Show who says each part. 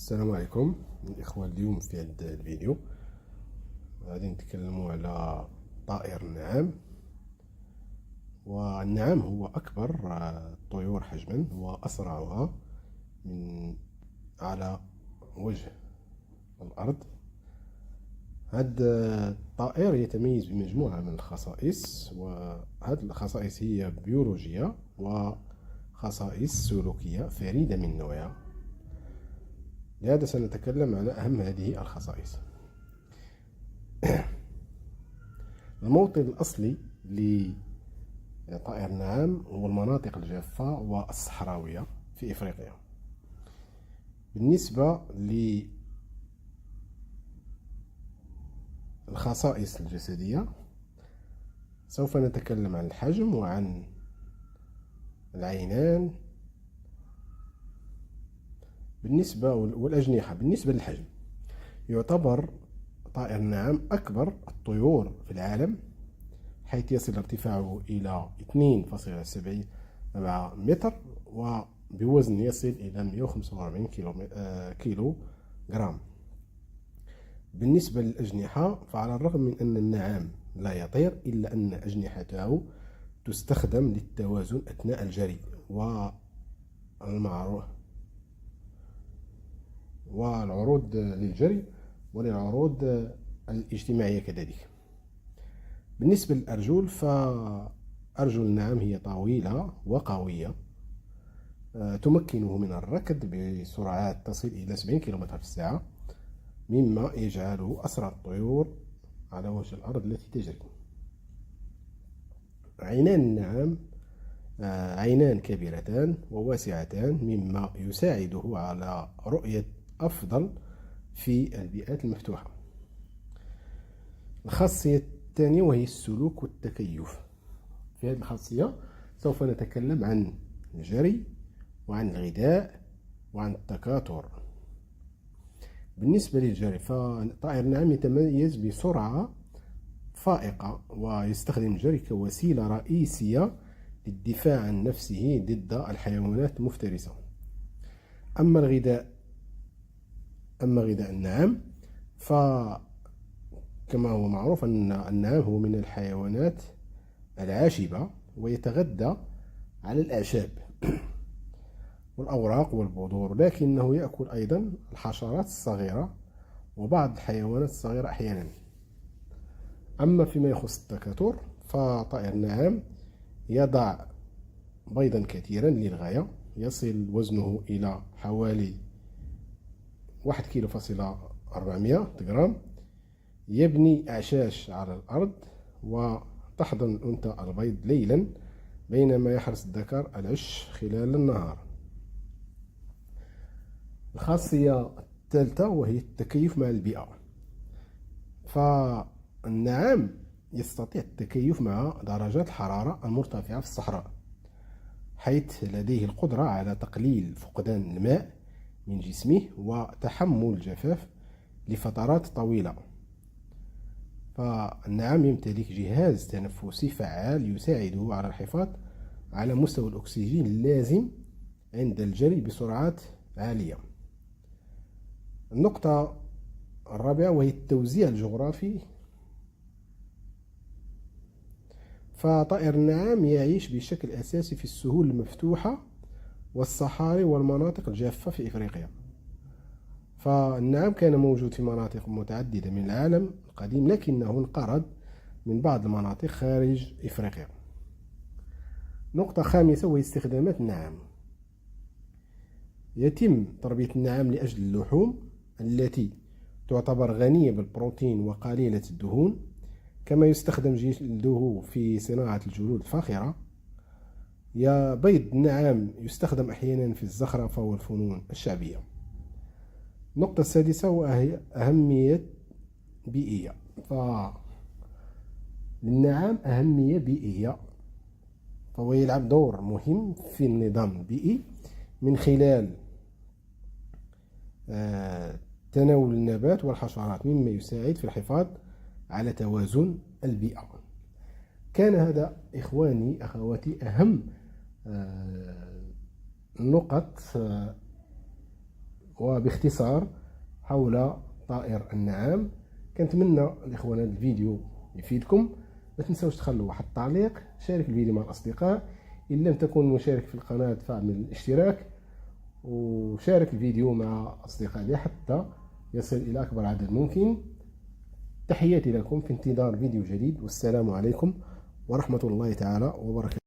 Speaker 1: السلام عليكم الإخوة. اليوم في هذا الفيديو غادي نتكلموا على طائر النعام. والنعام هو أكبر الطيور حجما وأسرعها من على وجه الأرض. هذا الطائر يتميز بمجموعة من الخصائص، وهذه الخصائص هي بيولوجية وخصائص سلوكية فريدة من نوعها. لهذا سنتكلم على أهم هذه الخصائص. الموطن الأصلي لطائر النعام هو المناطق الجافة والصحراوية في إفريقيا. بالنسبة للخصائص الجسدية سوف نتكلم عن الحجم وعن العينان والأجنحة. بالنسبة للحجم، يعتبر طائر النعام أكبر الطيور في العالم، حيث يصل ارتفاعه إلى 2.7 متر، وبوزن يصل إلى 145 كيلو جرام. بالنسبة للأجنحة، فعلى الرغم من أن النعام لا يطير، إلا أن أجنحته تستخدم للتوازن أثناء الجري والعروض للجري وللعروض الاجتماعية كذلك. بالنسبة للأرجل، فأرجل النعام هي طويلة وقوية، تمكنه من الركض بسرعات تصل إلى 70 كم في الساعة، مما يجعله أسرع الطيور على وجه الأرض التي تجري. عينان النعام عينان كبيرتان وواسعتان، مما يساعده على رؤية أفضل في البيئات المفتوحة. الخاصية الثانية وهي السلوك والتكيف. في هذه الخاصية سوف نتكلم عن الجري وعن الغذاء وعن التكاثر. بالنسبة للجري، فطائر النعام يتميز بسرعة فائقة، ويستخدم الجري كوسيلة رئيسية للدفاع عن نفسه ضد الحيوانات المفترسة. أما غذاء النعام، فكما هو معروف أن النعام هو من الحيوانات العاشبة، ويتغذى على الأعشاب والأوراق والبذور، لكنه يأكل أيضا الحشرات الصغيرة وبعض الحيوانات الصغيرة أحيانا. أما فيما يخص التكاثر، فطائر النعام يضع بيضا كثيرا للغاية، يصل وزنه إلى حوالي 1.4 جرام. يبني أعشاش على الأرض، وتحضن الأنثى البيض ليلا، بينما يحرس الذكر العش خلال النهار. الخاصية الثالثة وهي التكيف مع البيئة. فالنعام يستطيع التكيف مع درجات الحرارة المرتفعة في الصحراء، حيث لديه القدرة على تقليل فقدان الماء من جسمه وتحمل الجفاف لفترات طويلة. فالنعام يمتلك جهاز تنفسي فعال يساعده على الحفاظ على مستوى الأكسجين اللازم عند الجري بسرعات عالية. النقطة الرابعة وهي التوزيع الجغرافي. فطائر النعام يعيش بشكل أساسي في السهول المفتوحة والصحاري والمناطق الجافة في إفريقيا. فالنعام كان موجود في مناطق متعددة من العالم القديم، لكنه انقرض من بعض المناطق خارج إفريقيا. نقطة خامسة وهي استخدامات النعام. يتم تربية النعام لأجل اللحوم التي تعتبر غنية بالبروتين وقليلة الدهون، كما يستخدم جلده في صناعة الجلود الفاخرة. بيض النعام يستخدم أحيانا في الزخرفة والفنون الشعبية. النقطة السادسة وهي أهمية بيئية. فللنعام أهمية بيئية، فهو يلعب دور مهم في النظام البيئي من خلال تناول النبات والحشرات، مما يساعد في الحفاظ على توازن البيئة. كان هذا إخواني أخواتي أهم النقط وباختصار حول طائر النعام. كنتمنى الاخوان هذا الفيديو يفيدكم. ما تنساوش تخلوا واحد التعليق، شارك الفيديو مع الاصدقاء، ان لم تكن مشارك في القناه فاعمل الاشتراك، وشارك الفيديو مع اصدقائي حتى يصل الى اكبر عدد ممكن. تحياتي لكم في انتظار فيديو جديد، والسلام عليكم ورحمه الله تعالى وبركاته.